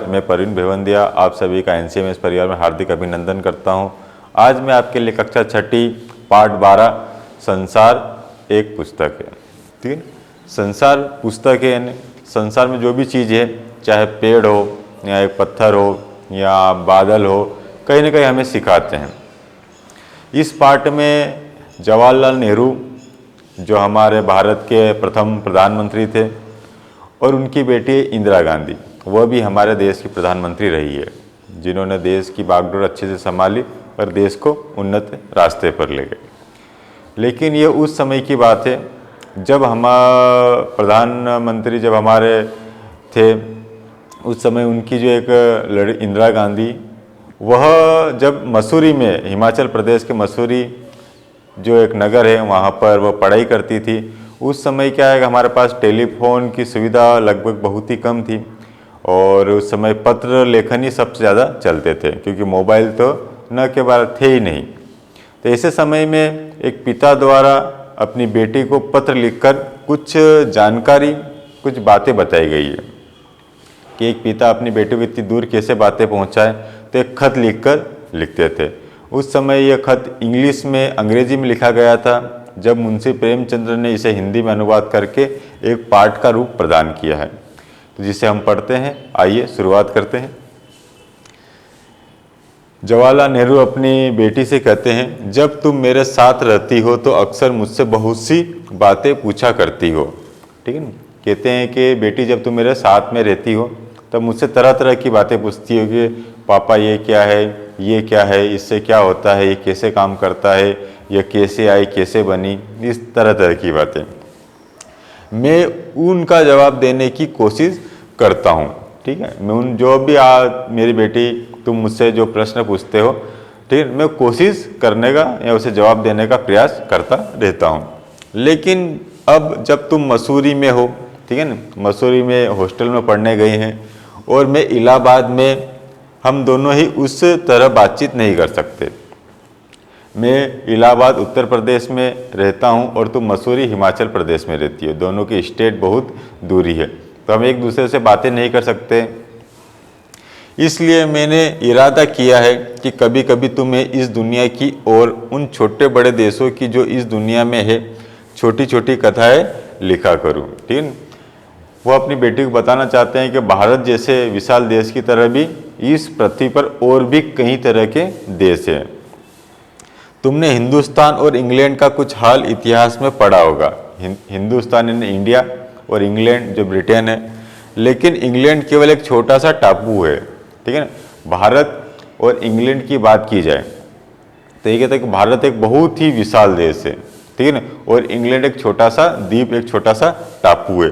मैं प्रवीण भेवंदिया आप सभी का एनसीएमएस परिवार में हार्दिक अभिनंदन करता हूं। आज मैं आपके लिए कक्षा 6 पाठ 12 संसार एक पुस्तक है। ठीक है, संसार पुस्तक है, यानी संसार में जो भी चीज़ है, चाहे पेड़ हो या एक पत्थर हो या बादल हो, कहीं ना कहीं हमें सिखाते हैं। इस पाठ में जवाहरलाल नेहरू जो हमारे भारत के प्रथम प्रधानमंत्री थे और उनकी बेटी इंदिरा गांधी, वह भी हमारे देश की प्रधानमंत्री रही है, जिन्होंने देश की बागडोर अच्छे से संभाली और देश को उन्नत रास्ते पर ले गए। लेकिन ये उस समय की बात है जब प्रधानमंत्री जब हमारे थे, उस समय उनकी जो एक इंदिरा गांधी, वह जब मसूरी में, हिमाचल प्रदेश के मसूरी जो एक नगर है, वहाँ पर वह पढ़ाई करती थी। उस समय क्या है कि हमारे पास टेलीफोन की सुविधा लगभग बहुत ही कम थी और उस समय पत्र लेखन ही सबसे ज़्यादा चलते थे, क्योंकि मोबाइल तो न के बार थे ही नहीं। तो ऐसे समय में एक पिता द्वारा अपनी बेटी को पत्र लिखकर कुछ जानकारी, कुछ बातें बताई गई है कि एक पिता अपनी बेटी को इतनी दूर कैसे बातें पहुंचाए। तो एक खत लिखकर लिखते थे। उस समय यह खत इंग्लिश में, अंग्रेजी में लिखा गया था। जब मुंशी प्रेमचंद्र ने इसे हिंदी में अनुवाद करके एक पाठ का रूप प्रदान किया है, तो जिसे हम पढ़ते हैं। आइए शुरुआत करते हैं। जवाहरलाल नेहरू अपनी बेटी से कहते हैं, जब तुम मेरे साथ रहती हो तो अक्सर मुझसे बहुत सी बातें पूछा करती हो। ठीक है ना, कहते हैं कि बेटी जब तुम मेरे साथ में रहती हो तब मुझसे तरह तरह की बातें पूछती हो कि पापा ये क्या है, ये क्या है, इससे क्या होता है, ये कैसे काम करता है, ये कैसे आई, कैसे बनी, इस तरह तरह की बातें। मैं उनका जवाब देने की कोशिश करता हूँ। ठीक है, मैं उन जो भी मेरी बेटी तुम मुझसे जो प्रश्न पूछते हो, ठीक है, मैं कोशिश करने का या उसे जवाब देने का प्रयास करता रहता हूँ। लेकिन अब जब तुम मसूरी में हो, ठीक है ना, मसूरी में हॉस्टल में पढ़ने गए हैं और मैं इलाहाबाद में, हम दोनों ही उस तरह बातचीत नहीं कर सकते। मैं इलाहाबाद उत्तर प्रदेश में रहता हूं और तुम मसूरी हिमाचल प्रदेश में रहती हो। दोनों की स्टेट बहुत दूरी है, तो हम एक दूसरे से बातें नहीं कर सकते। इसलिए मैंने इरादा किया है कि कभी कभी तुम्हें इस दुनिया की और उन छोटे बड़े देशों की जो इस दुनिया में है, छोटी छोटी कथाएं लिखा करूं। ठीक है, वो अपनी बेटी को बताना चाहते हैं कि भारत जैसे विशाल देश की तरह भी इस पृथ्वी पर और भी कई तरह के देश हैं। तुमने हिंदुस्तान और इंग्लैंड का कुछ हाल इतिहास में पढ़ा होगा। हिंदुस्तान यानी इंडिया और इंग्लैंड जो ब्रिटेन है, लेकिन इंग्लैंड केवल एक छोटा सा टापू है। ठीक है ना, भारत और इंग्लैंड की बात की जाए तो ये कहते हैं कि भारत एक बहुत ही विशाल देश है, ठीक है ना, और इंग्लैंड एक छोटा सा द्वीप, एक छोटा सा टापू है।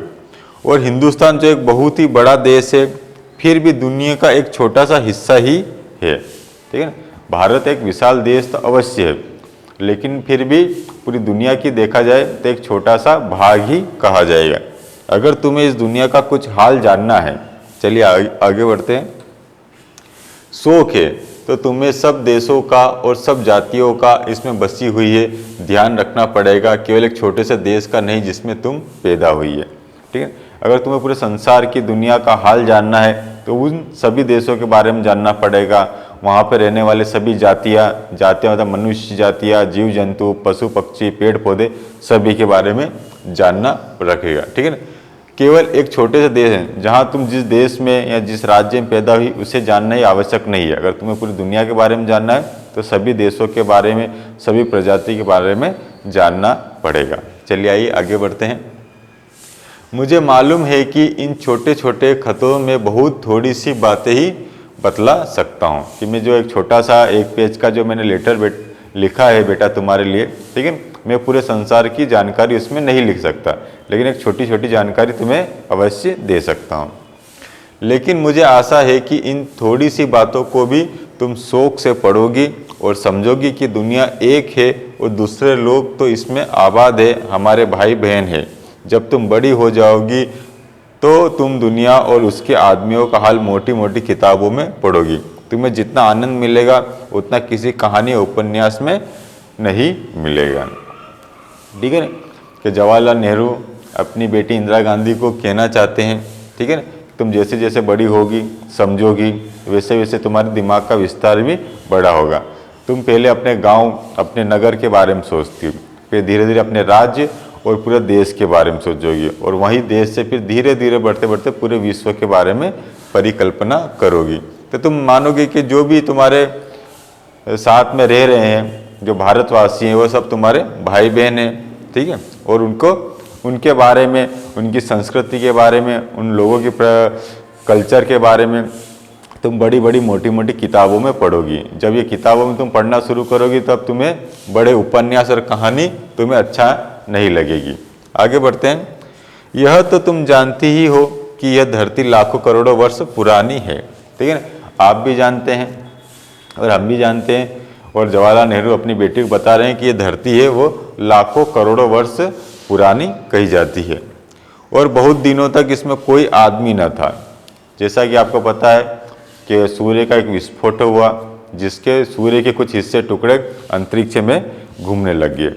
और हिंदुस्तान जो एक बहुत ही बड़ा देश है, फिर भी दुनिया का एक छोटा सा हिस्सा ही है। ठीक है ना, भारत एक विशाल देश तो अवश्य है, लेकिन फिर भी पूरी दुनिया की देखा जाए तो एक छोटा सा भाग ही कहा जाएगा। अगर तुम्हें इस दुनिया का कुछ हाल जानना है, चलिए आगे बढ़ते हैं। शौक है तो तुम्हें सब देशों का और सब जातियों का इसमें बसी हुई है ध्यान रखना पड़ेगा, केवल एक छोटे से देश का नहीं जिसमें तुम पैदा हुई है। ठीक है, अगर तुम्हें पूरे संसार की दुनिया का हाल जानना है तो उन सभी देशों के बारे में जानना पड़ेगा। वहाँ पर रहने वाले सभी जातियाँ मतलब मनुष्य जातियाँ, जीव जंतु, पशु पक्षी, पेड़ पौधे, सभी के बारे में जानना रखेगा। ठीक है ना, केवल एक छोटे से देश है जहाँ तुम जिस देश में या जिस राज्य में पैदा हुई उसे जानना ही आवश्यक नहीं है। अगर तुम्हें पूरी दुनिया के बारे में जानना है तो सभी देशों के बारे में, सभी प्रजाति के बारे में जानना पड़ेगा। चलिए आइए आगे बढ़ते हैं। मुझे मालूम है कि इन छोटे छोटे खतों में बहुत थोड़ी सी बातें ही बतला सकता हूँ, कि मैं जो एक छोटा सा एक पेज का जो मैंने लेटर लिखा है बेटा तुम्हारे लिए, ठीक है, मैं पूरे संसार की जानकारी उसमें नहीं लिख सकता, लेकिन एक छोटी छोटी जानकारी तुम्हें अवश्य दे सकता हूँ। लेकिन मुझे आशा है कि इन थोड़ी सी बातों को भी तुम शौक से पढ़ोगी और समझोगी कि दुनिया एक है और दूसरे लोग तो इसमें आबाद है, हमारे भाई बहन है। जब तुम बड़ी हो जाओगी तो तुम दुनिया और उसके आदमियों का हाल मोटी मोटी किताबों में पढ़ोगी। तुम्हें जितना आनंद मिलेगा उतना किसी कहानी उपन्यास में नहीं मिलेगा। ठीक है ना, कि जवाहरलाल नेहरू अपनी बेटी इंदिरा गांधी को कहना चाहते हैं, ठीक है ना, तुम जैसे जैसे बड़ी होगी समझोगी, वैसे वैसे तुम्हारे दिमाग का विस्तार भी बड़ा होगा। तुम पहले अपने गांव, अपने नगर के बारे में सोचती हो, फिर धीरे धीरे अपने राज्य और पूरे देश के बारे में सोचोगी, और वहीं देश से फिर धीरे धीरे बढ़ते बढ़ते पूरे विश्व के बारे में परिकल्पना करोगी। तो तुम मानोगे कि जो भी तुम्हारे साथ में रह रहे हैं, जो भारतवासी हैं, वो सब तुम्हारे भाई बहन हैं, ठीक है। और उनको, उनके बारे में, उनकी संस्कृति के बारे में, उन लोगों के कल्चर के बारे में तुम बड़ी बड़ी मोटी मोटी किताबों में पढ़ोगी। जब ये किताबों में तुम पढ़ना शुरू करोगी तब तुम्हें बड़े उपन्यास और कहानी तुम्हें अच्छा नहीं लगेगी। आगे बढ़ते हैं। यह तो तुम जानती ही हो कि यह धरती लाखों करोड़ों वर्ष पुरानी है, ठीक है ना। आप भी जानते हैं और हम भी जानते हैं, और जवाहरलाल नेहरू अपनी बेटी को बता रहे हैं कि ये धरती है वो लाखों करोड़ों वर्ष पुरानी कही जाती है, और बहुत दिनों तक इसमें कोई आदमी न था। जैसा कि आपको पता है कि सूर्य का एक विस्फोट हुआ, जिसके सूर्य के कुछ हिस्से टुकड़े अंतरिक्ष में घूमने लग गए,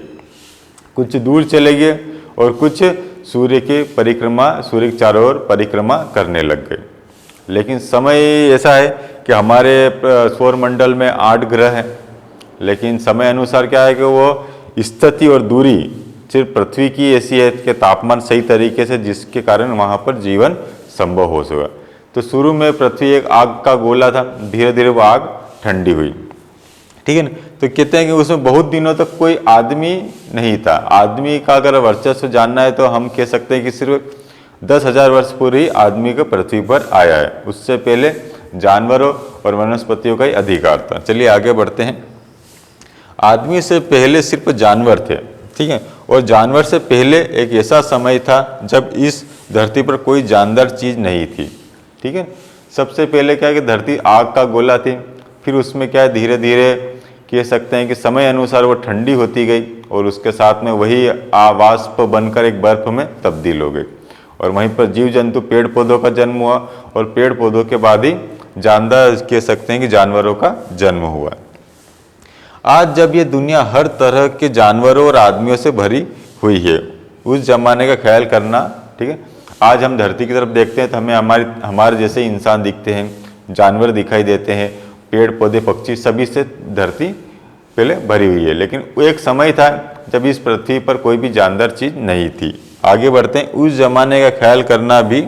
कुछ दूर चले गए और कुछ सूर्य के परिक्रमा, सूर्य के चारों ओर परिक्रमा करने लग गए। लेकिन समय ऐसा है कि हमारे सौरमंडल में 8 ग्रह हैं, लेकिन समय अनुसार क्या है कि वो स्थिति और दूरी सिर्फ पृथ्वी की ऐसी है कि तापमान सही तरीके से, जिसके कारण वहाँ पर जीवन संभव हो सका। तो शुरू में पृथ्वी एक आग का गोला था, धीरे धीरे वो आग ठंडी हुई, ठीक है ना। तो कहते हैं कि उसमें बहुत दिनों तक कोई आदमी नहीं था। आदमी का अगर वर्चस्व जानना है तो हम कह सकते हैं कि सिर्फ 10,000 वर्ष पूर्व ही आदमी को पृथ्वी पर आया है। उससे पहले जानवरों और वनस्पतियों का ही अधिकार था। चलिए आगे बढ़ते हैं। आदमी से पहले सिर्फ जानवर थे, ठीक है, और जानवर से पहले एक ऐसा समय था जब इस धरती पर कोई जानदार चीज नहीं थी, ठीक है। सबसे पहले क्या है कि धरती आग का गोला थी, फिर उसमें क्या है धीरे धीरे कह सकते हैं कि समय अनुसार वो ठंडी होती गई, और उसके साथ में वही वाष्प बनकर एक बर्फ में तब्दील हो गई, और वहीं पर जीव जंतु, पेड़ पौधों का जन्म हुआ, और पेड़ पौधों के बाद ही जानदार कह सकते हैं कि जानवरों का जन्म हुआ। आज जब ये दुनिया हर तरह के जानवरों और आदमियों से भरी हुई है, उस जमाने का ख्याल करना, ठीक है। आज हम धरती की तरफ देखते हैं तो हमें हमारे जैसे इंसान दिखते हैं, जानवर दिखाई देते हैं, पेड़ पौधे पक्षी, सभी से धरती पहले भरी हुई है। लेकिन एक समय था जब इस पृथ्वी पर कोई भी जानदार चीज नहीं थी। आगे बढ़ते हैं। उस जमाने का ख्याल करना भी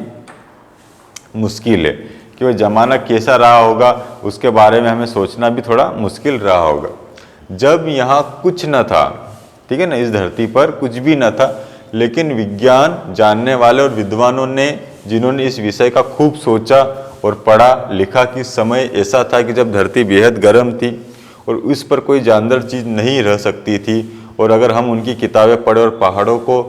मुश्किल है कि वह जमाना कैसा रहा होगा, उसके बारे में हमें सोचना भी थोड़ा मुश्किल रहा होगा। जब यहाँ कुछ न था, ठीक है ना, इस धरती पर कुछ भी न था, लेकिन विज्ञान जानने वाले और विद्वानों ने, जिन्होंने इस विषय का खूब सोचा और पढ़ा लिखा, कि समय ऐसा था कि जब धरती बेहद गर्म थी और उस पर कोई जानदार चीज़ नहीं रह सकती थी। और अगर हम उनकी किताबें पढ़े और पहाड़ों को,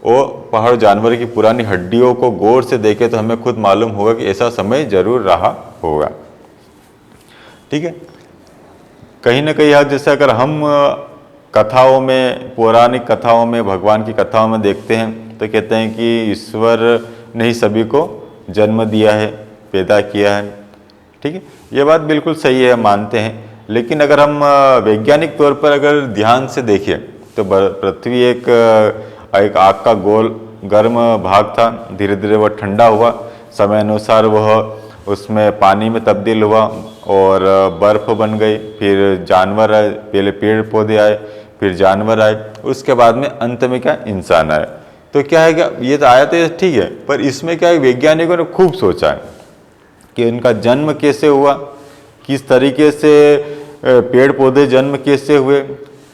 और पहाड़ जानवर की पुरानी हड्डियों को गौर से देखें, तो हमें खुद मालूम होगा कि ऐसा समय जरूर रहा होगा, ठीक है। कहीं ना कहीं जैसे अगर हम कथाओं में, पौराणिक कथाओं में, भगवान की कथाओं में देखते हैं तो कहते हैं कि ईश्वर ने ही सभी को जन्म दिया है, पैदा किया है, ठीक है। ये बात बिल्कुल सही है, मानते हैं। लेकिन अगर हम वैज्ञानिक तौर पर अगर ध्यान से देखें तो पृथ्वी एक आग का गोल गर्म भाग था, धीरे धीरे वह ठंडा हुआ, समय अनुसार वह उसमें पानी में तब्दील हुआ और बर्फ बन गई, फिर जानवर आए, पहले पेड़ पौधे आए, फिर जानवर आए, उसके बाद में अंत में क्या, इंसान आए। तो क्या है, क्या ये तो आया तो ठीक है, पर इसमें क्या है, वैज्ञानिकों ने खूब सोचा है कि उनका जन्म कैसे हुआ, किस तरीके से पेड़ पौधे जन्म कैसे हुए,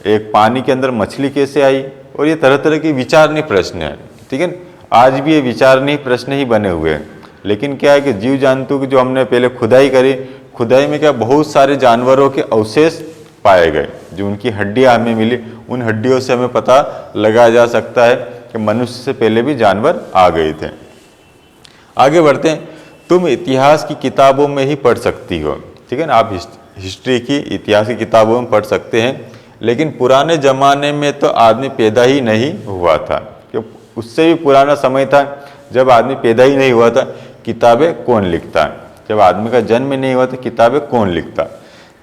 एक पानी के अंदर मछली कैसे आई, और ये तरह तरह के विचारणीय प्रश्न है, ठीक है। आज भी ये विचारणीय प्रश्न ही बने हुए हैं। लेकिन क्या है कि जीव जंतु की जो हमने पहले खुदाई करी, खुदाई में क्या बहुत सारे जानवरों के अवशेष पाए गए, जो उनकी हड्डियां हमें मिली, उन हड्डियों से हमें पता लगाया जा सकता है कि मनुष्य से पहले भी जानवर आ गए थे। आगे बढ़ते हैं। तुम इतिहास की किताबों में ही पढ़ सकती हो, ठीक है ना, आप हिस्ट्री की, इतिहास की किताबों में पढ़ सकते हैं, लेकिन पुराने जमाने में तो आदमी पैदा ही नहीं हुआ था, क्यों, उससे भी पुराना समय था जब आदमी पैदा ही नहीं हुआ था। किताबें कौन लिखता है, जब आदमी का जन्म नहीं हुआ तो किताबें कौन लिखता।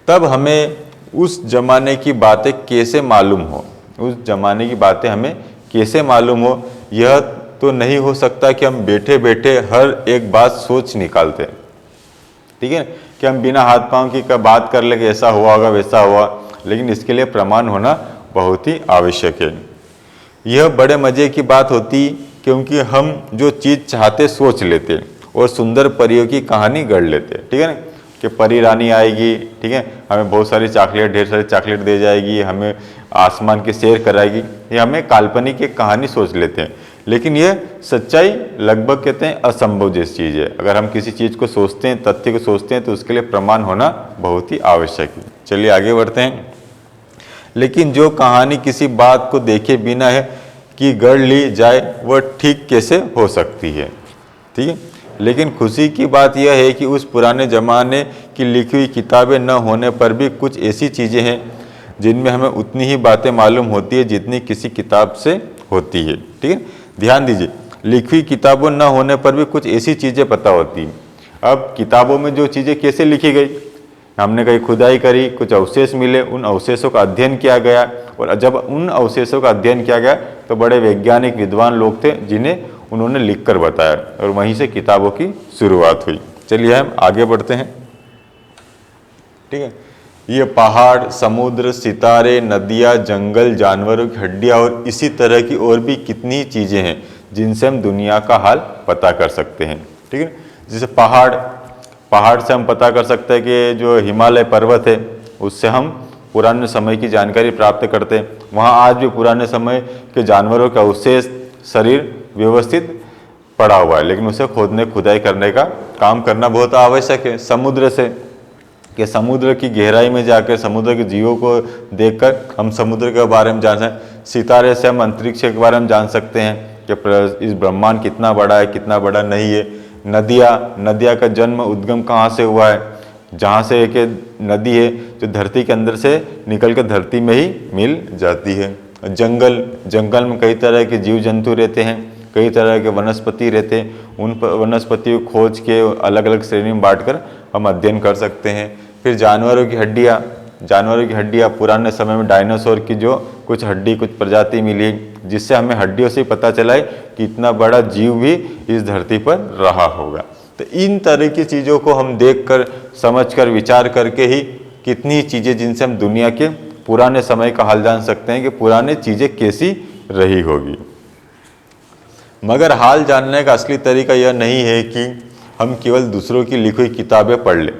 तब हमें उस जमाने की बातें कैसे मालूम हो, उस जमाने की बातें हमें कैसे मालूम हो, यह तो नहीं हो सकता कि हम बैठे बैठे हर एक बात सोच निकालते, ठीक है, कि हम बिना हाथ पांव की बात कर ले कि ऐसा हुआ होगा वैसा हुआ, लेकिन इसके लिए प्रमाण होना बहुत ही आवश्यक है। यह बड़े मजे की बात होती क्योंकि हम जो चीज़ चाहते सोच लेते और सुंदर परियों की कहानी गढ़ लेते, ठीक है ना, कि परी रानी आएगी, ठीक है, हमें बहुत सारी चॉकलेट, ढेर सारी चॉकलेट दे जाएगी, हमें आसमान की सैर कराएगी, ये हमें काल्पनिक एक कहानी सोच लेते हैं। लेकिन यह सच्चाई लगभग कहते हैं असंभव जैसी चीज़ है। अगर हम किसी चीज़ को सोचते हैं, तथ्य को सोचते हैं, तो उसके लिए प्रमाण होना बहुत ही आवश्यक है। चलिए आगे बढ़ते हैं। लेकिन जो कहानी किसी बात को देखे बिना है कि गढ़ ली जाए वह ठीक कैसे हो सकती है, ठीक है। लेकिन खुशी की बात यह है कि उस पुराने ज़माने की लिखी हुई किताबें न होने पर भी कुछ ऐसी चीज़ें हैं जिनमें हमें उतनी ही बातें मालूम होती है जितनी किसी किताब से होती है, ठीक है। ध्यान दीजिए, लिखी हुई किताबों न होने पर भी कुछ ऐसी चीज़ें पता होती हैं। अब किताबों में जो चीज़ें कैसे लिखी गई, हमने कहीं खुदाई करी, कुछ अवशेष मिले, उन अवशेषों का अध्ययन किया गया, और जब उन अवशेषों का अध्ययन किया गया तो बड़े वैज्ञानिक विद्वान लोग थे जिन्हें उन्होंने लिखकर बताया, और वहीं से किताबों की शुरुआत हुई। चलिए हम आगे बढ़ते हैं, ठीक है। ये पहाड़, समुद्र, सितारे, नदियाँ, जंगल, जानवरों की हड्डियाँ और इसी तरह की और भी कितनी चीज़ें हैं जिनसे हम दुनिया का हाल पता कर सकते हैं, ठीक है। जैसे पहाड़ से हम पता कर सकते हैं कि जो हिमालय पर्वत है उससे हम पुराने समय की जानकारी प्राप्त करते हैं। वहाँ आज भी पुराने समय के जानवरों का अवशेष, शरीर व्यवस्थित पड़ा हुआ है, लेकिन उसे खोदने खुदाई करने का काम करना बहुत आवश्यक है। समुद्र से, कि समुद्र की गहराई में जाकर समुद्र के जीवों को देखकर हम समुद्र के बारे में जान सकते। सितारे से हम अंतरिक्ष के बारे में जान सकते हैं कि इस ब्रह्मांड कितना बड़ा है, कितना बड़ा नहीं है। नदियाँ का जन्म, उद्गम कहाँ से हुआ है, जहाँ से एक नदी है जो धरती के अंदर से निकल कर धरती में ही मिल जाती है। जंगल में कई तरह के जीव जंतु रहते हैं, कई तरह के वनस्पति रहते हैं। उन वनस्पतियों को खोज के अलग अलग श्रेणी में बांटकर हम अध्ययन कर सकते हैं। फिर जानवरों की हड्डियाँ, पुराने समय में डायनासोर की जो कुछ प्रजाति मिली, जिससे हमें हड्डियों से पता चला है कि इतना बड़ा जीव भी इस धरती पर रहा होगा। तो इन तरह की चीज़ों को हम देखकर, समझकर, विचार करके ही कितनी चीज़ें जिनसे हम दुनिया के पुराने समय का हाल जान सकते हैं कि पुराने चीज़ें कैसी रही होगी। मगर हाल जानने का असली तरीका यह नहीं है कि हम केवल दूसरों की लिखी हुई किताबें पढ़ लें,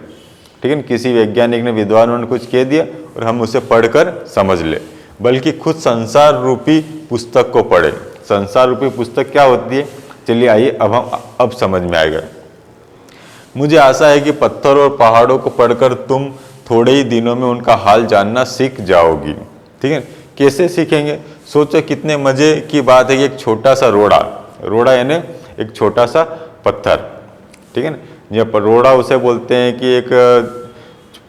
ठीक है, किसी वैज्ञानिक ने, विद्वानों ने कुछ कह दिया और हम उसे पढ़कर समझ लें, बल्कि खुद संसार रूपी पुस्तक को पढ़ें। संसार रूपी पुस्तक क्या होती है, चलिए आइए अब समझ में आएगा। मुझे आशा है कि पत्थर और पहाड़ों को पढ़कर तुम थोड़े ही दिनों में उनका हाल जानना सीख जाओगी, ठीक है। कैसे सीखेंगे, सोचो कितने मजे की बात है कि एक छोटा सा रोड़ा यानी एक छोटा सा पत्थर, ठीक है ना। यह रोड़ा उसे बोलते हैं कि एक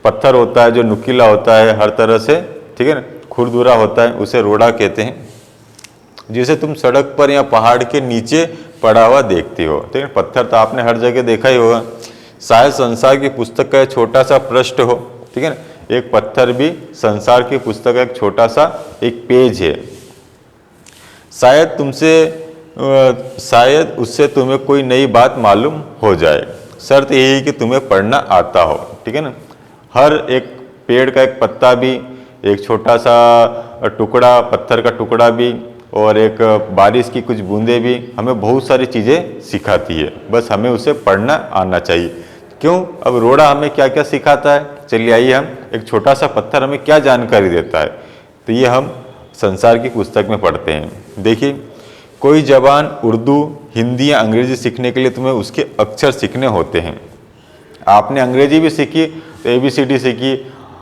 पत्थर होता है जो नुकीला होता है हर तरह से, ठीक है ना, खुरदुरा होता है, उसे रोड़ा कहते हैं। जिसे तुम सड़क पर या पहाड़ के नीचे पड़ा हुआ देखते हो, ठीक है। पत्थर तो आपने हर जगह देखा ही होगा। शायद संसार की पुस्तक का एक छोटा सा पृष्ठ हो, ठीक है ना। एक पत्थर भी संसार की पुस्तक का एक छोटा सा एक पेज है। शायद उससे तुम्हें कोई नई बात मालूम हो जाए। शर्त यही है कि तुम्हें पढ़ना आता हो, ठीक है ना। हर एक पेड़ का एक पत्ता भी, एक छोटा सा टुकड़ा, पत्थर का टुकड़ा भी, और एक बारिश की कुछ बूंदें भी हमें बहुत सारी चीज़ें सिखाती है। बस हमें उसे पढ़ना आना चाहिए। क्यों, अब रोड़ा हमें क्या क्या सिखाता है, चलिए आइए हम, एक छोटा सा पत्थर हमें क्या जानकारी देता है, तो ये हम संसार की पुस्तक में पढ़ते हैं। देखिए, कोई जबान उर्दू, हिंदी या अंग्रेजी सीखने के लिए तुम्हें उसके अक्षर सीखने होते हैं। आपने अंग्रेजी भी सीखी तो ABCD सीखी,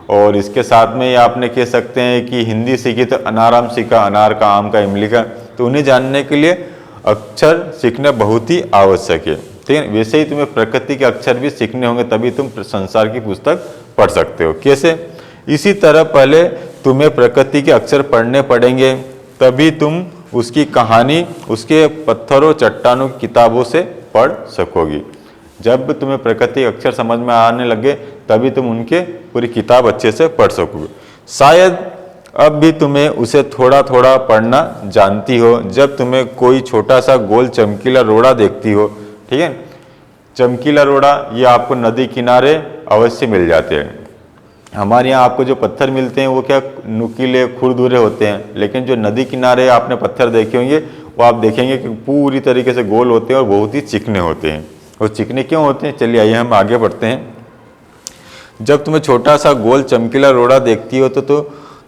और इसके साथ में आपने कह सकते हैं कि हिंदी सीखी तो अनाराम सीखा, अनार का, आम का, इमली का। तो उन्हें जानने के लिए अक्षर सीखना बहुत ही आवश्यक है, ठीक है। वैसे ही तुम्हें प्रकृति के अक्षर भी सीखने होंगे, तभी तुम संसार की पुस्तक पढ़ सकते हो। कैसे, इसी तरह पहले तुम्हें प्रकृति के अक्षर पढ़ने पड़ेंगे, तभी तुम उसकी कहानी उसके पत्थरों, चट्टानों की किताबों से पढ़ सकोगी। जब तुम्हें प्रकृति के अक्षर समझ में आने लगे तभी तुम उनके पूरी किताब अच्छे से पढ़ सकोगे। शायद अब भी तुम्हें उसे थोड़ा थोड़ा पढ़ना जानती हो। जब तुम्हें कोई छोटा सा गोल चमकीला रोड़ा देखती हो, ठीक है, चमकीला रोड़ा ये आपको नदी किनारे अवश्य मिल जाते हैं। हमारे यहाँ आपको जो पत्थर मिलते हैं वो क्या नुकीले खुरदुरे होते हैं, लेकिन जो नदी किनारे आपने पत्थर देखे होंगे वो आप देखेंगे कि पूरी तरीके से गोल होते हैं और बहुत ही चिकने होते हैं। और चिकने क्यों होते हैं, चलिए आइए हम आगे बढ़ते हैं। जब तुम्हें छोटा सा गोल चमकीला रोड़ा देखती हो तो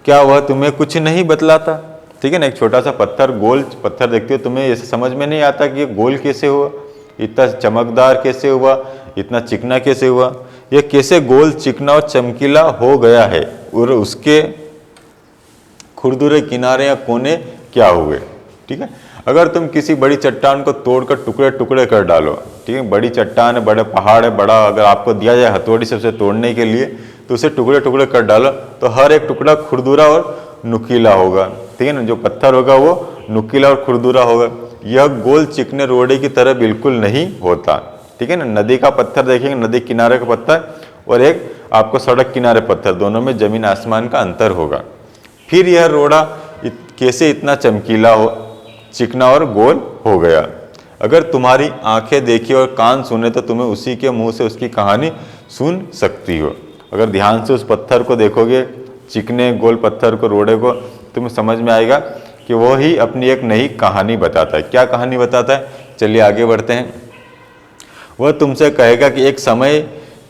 क्या वह तुम्हें कुछ नहीं बतलाता, ठीक है ना। एक छोटा सा पत्थर, गोल पत्थर देखती हो, तुम्हें ऐसे समझ में नहीं आता कि ये गोल कैसे हुआ, इतना चमकदार कैसे हुआ, इतना चिकना कैसे हुआ, ये कैसे गोल चिकना और चमकीला हो गया है, और उसके खुरदुरे किनारे या कोने क्या हुए, ठीक है। अगर तुम किसी बड़ी चट्टान को तोड़कर टुकड़े टुकड़े कर डालो, ठीक है, बड़ी चट्टान है, बड़े पहाड़ है, बड़ा अगर आपको दिया जाए हथौड़ी से उसे तोड़ने के लिए, तो उसे टुकड़े टुकड़े कर डालो तो हर एक टुकड़ा खुरदुरा और नुकीला होगा, ठीक है ना। जो पत्थर होगा वो नुकीला और खुरदुरा होगा। यह गोल चिकने रोड़े की तरह बिल्कुल नहीं होता, ठीक है ना। नदी का पत्थर देखेंगे, नदी किनारे का पत्थर और एक आपको सड़क किनारे पत्थर, दोनों में जमीन आसमान का अंतर होगा। फिर यह रोड़ा कैसे इतना चमकीला हो, चिकना और गोल हो गया। अगर तुम्हारी आंखें देखी और कान सुने तो तुम्हें उसी के मुंह से उसकी कहानी सुन सकती हो। अगर ध्यान से उस पत्थर को देखोगे, चिकने गोल पत्थर को, रोड़े को, तुम्हें समझ में आएगा कि वो ही अपनी एक नई कहानी बताता है। क्या कहानी बताता है, चलिए आगे बढ़ते हैं। वह तुमसे कहेगा कि एक समय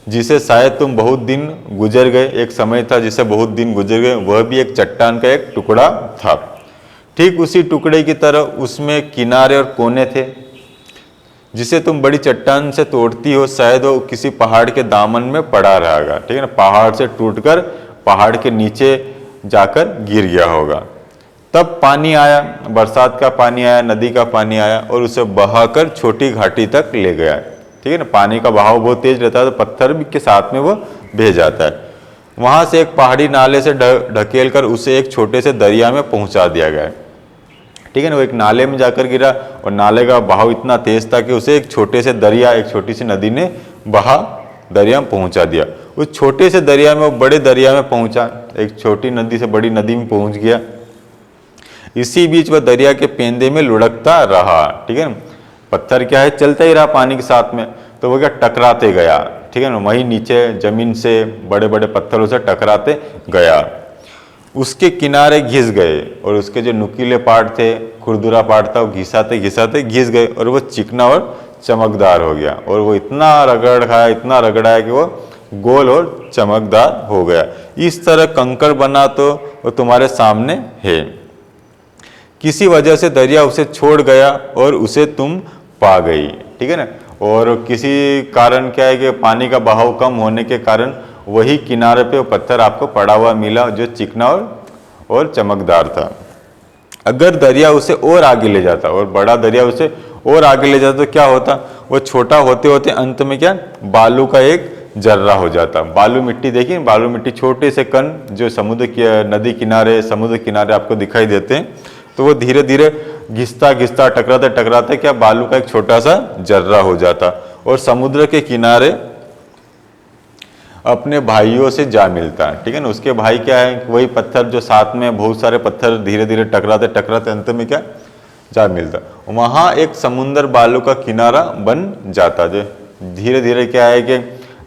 जिसे शायद तुम बहुत दिन गुजर गए, एक समय था जिसे बहुत दिन गुजर गए, वह भी एक चट्टान का एक टुकड़ा था। ठीक उसी टुकड़े की तरह उसमें किनारे और कोने थे। जिसे तुम बड़ी चट्टान से तोड़ती हो, शायद वो किसी पहाड़ के दामन में पड़ा रहेगा, ठीक है ना। पहाड़ से टूटकर पहाड़ के नीचे जाकर गिर गया होगा। तब पानी आया, बरसात का पानी आया, नदी का पानी आया और उसे बहाकर छोटी घाटी तक ले गया, ठीक है ना। पानी का बहाव बहुत तेज रहता है तो पत्थर भी के साथ में वो बह जाता है। वहां से एक पहाड़ी नाले से ढकेल कर उसे एक छोटे से दरिया में पहुंचा दिया गया, ठीक है ना। वो एक नाले में जाकर गिरा और नाले का बहाव इतना तेज था कि उसे एक छोटे से दरिया, एक छोटी सी नदी ने बहा दरिया में पहुंचा दिया। उस छोटे से दरिया में वो बड़े दरिया में पहुंचा, एक छोटी नदी से बड़ी नदी में पहुंच गया। इसी बीच वह दरिया के पेंदे में लुढ़कता रहा, ठीक है ना। पत्थर क्या है, चलता ही रहा पानी के साथ में, तो वो क्या टकराते गया, ठीक है ना। वहीं नीचे जमीन से बड़े बड़े पत्थरों से टकराते गया। उसके किनारे घिस गए और उसके जो नुकीले पार्ट थे, खुरदुरा पार्ट था, वो घिसाते घिसाते घिस गए और वो चिकना और चमकदार हो गया। और वो इतना रगड़ खाया, इतना रगड़ाया कि वो गोल और चमकदार हो गया। इस तरह कंकड़ बना तो वो तुम्हारे सामने है। किसी वजह से दरिया उसे छोड़ गया और उसे तुम पा गई, ठीक है ना। और किसी कारण क्या है कि पानी का बहाव कम होने के कारण वही किनारे पे वो पत्थर आपको पड़ा हुआ मिला जो चिकना और चमकदार था। अगर दरिया उसे और आगे ले जाता और बड़ा दरिया उसे और आगे ले जाता तो क्या होता, वो छोटा होते होते अंत में क्या बालू का एक जर्रा हो जाता। बालू मिट्टी देखिए, बालू मिट्टी छोटे से कण जो समुद्र के नदी किनारे, समुद्र किनारे आपको दिखाई देते हैं, तो वो धीरे धीरे घिसता घिसता टकराते टकराते क्या बालू का एक छोटा सा जर्रा हो जाता और समुद्र के किनारे अपने भाइयों से जा मिलता, ठीक है ना। उसके भाई क्या है, वही पत्थर जो साथ में बहुत सारे पत्थर धीरे धीरे टकराते टकराते अंत में क्या जा मिलता। वहां एक समुद्र बालू का किनारा बन जाता। जो धीरे धीरे क्या है कि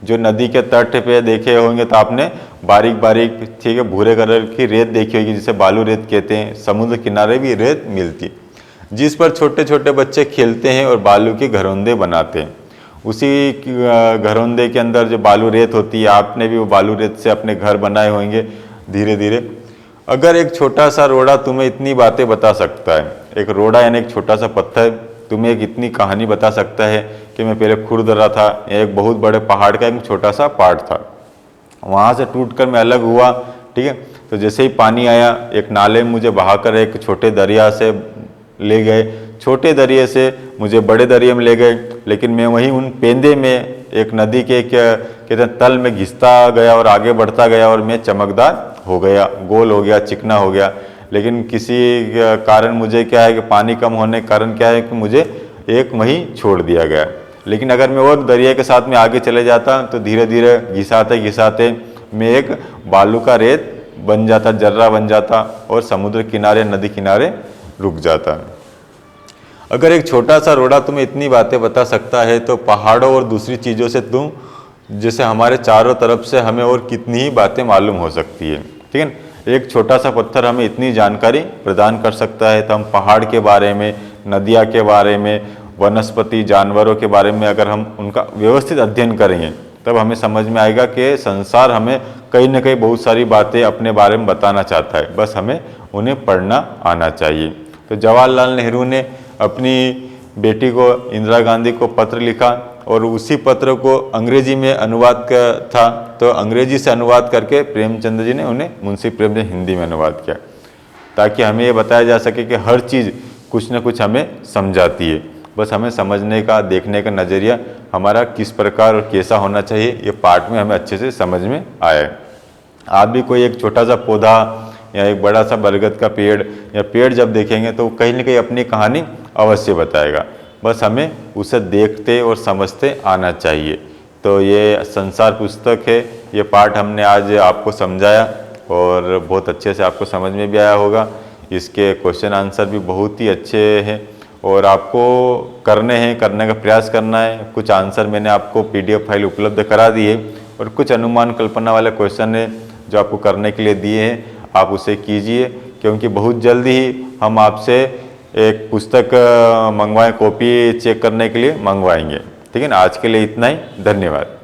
जो नदी के तट पे देखे होंगे तो आपने बारीक बारीक, ठीक है, भूरे कलर की रेत देखी होगी जिसे बालू रेत कहते हैं। समुद्र किनारे भी रेत मिलती जिस पर छोटे छोटे बच्चे खेलते हैं और बालू के घरौंदे बनाते हैं। उसी घरौंदे के अंदर जो बालू रेत होती है, आपने भी वो बालू रेत से अपने घर बनाए होंगे धीरे धीरे। अगर एक छोटा सा रोड़ा तुम्हें इतनी बातें बता सकता है, एक रोड़ा यानी एक छोटा सा पत्थर तुम्हें एक इतनी कहानी बता सकता है कि मैं पहले खुरदरा था, एक बहुत बड़े पहाड़ का एक छोटा सा पार्ट था, वहाँ से टूटकर मैं अलग हुआ, ठीक है। तो जैसे ही पानी आया, एक नाले में मुझे बहाकर एक छोटे दरिया से ले गए, छोटे दरिया से मुझे बड़े दरिया में ले गए, लेकिन मैं वहीं उन पेंदे में एक नदी के कहते हैं तल में घिसता गया और आगे बढ़ता गया और मैं चमकदार हो गया, गोल हो गया, चिकना हो गया। लेकिन किसी कारण मुझे क्या है कि पानी कम होने के कारण क्या है कि मुझे एक वहीं छोड़ दिया गया। लेकिन अगर मैं और दरिया के साथ में आगे चले जाता तो धीरे धीरे घिसाते घिसाते मैं एक बालू का रेत बन जाता, जर्रा बन जाता और समुद्र किनारे, नदी किनारे रुक जाता। अगर एक छोटा सा रोड़ा तुम्हें इतनी बातें बता सकता है तो पहाड़ों और दूसरी चीज़ों से तुम जैसे हमारे चारों तरफ से हमें और कितनी ही बातें मालूम हो सकती है। ठीक है ना, एक छोटा सा पत्थर हमें इतनी जानकारी प्रदान कर सकता है। तो हम पहाड़ के बारे में, नदियाँ के बारे में, वनस्पति जानवरों के बारे में अगर हम उनका व्यवस्थित अध्ययन करेंगे तब हमें समझ में आएगा कि संसार हमें कहीं ना कहीं बहुत सारी बातें अपने बारे में बताना चाहता है, बस हमें उन्हें पढ़ना आना चाहिए। तो जवाहरलाल नेहरू ने अपनी बेटी को, इंदिरा गांधी को पत्र लिखा और उसी पत्र को अंग्रेजी में अनुवाद था, तो अंग्रेजी से अनुवाद करके प्रेमचंद जी ने उन्हें मुंशी प्रेमचंद हिंदी में अनुवाद किया, ताकि हमें ये बताया जा सके कि हर चीज़ कुछ न कुछ हमें समझाती है, बस हमें समझने का, देखने का नज़रिया हमारा किस प्रकार और कैसा होना चाहिए, ये पाठ में हमें अच्छे से समझ में आया है। आप भी कोई एक छोटा सा पौधा या एक बड़ा सा बरगद का पेड़ या पेड़ जब देखेंगे तो कहीं न कहीं अपनी कहानी अवश्य बताएगा, बस हमें उसे देखते और समझते आना चाहिए। तो ये संसार पुस्तक है, ये पाठ हमने आज आपको समझाया और बहुत अच्छे से आपको समझ में भी आया होगा। इसके क्वेश्चन आंसर भी बहुत ही अच्छे हैं और आपको करने का प्रयास करना है। कुछ आंसर मैंने आपको PDF फाइल उपलब्ध करा दी है और कुछ अनुमान कल्पना वाले क्वेश्चन है जो आपको करने के लिए दिए हैं, आप उसे कीजिए, क्योंकि बहुत जल्दी ही हम आपसे एक पुस्तक मंगवाएं, कॉपी चेक करने के लिए मंगवाएंगे। ठीक है ना, आज के लिए इतना ही, धन्यवाद।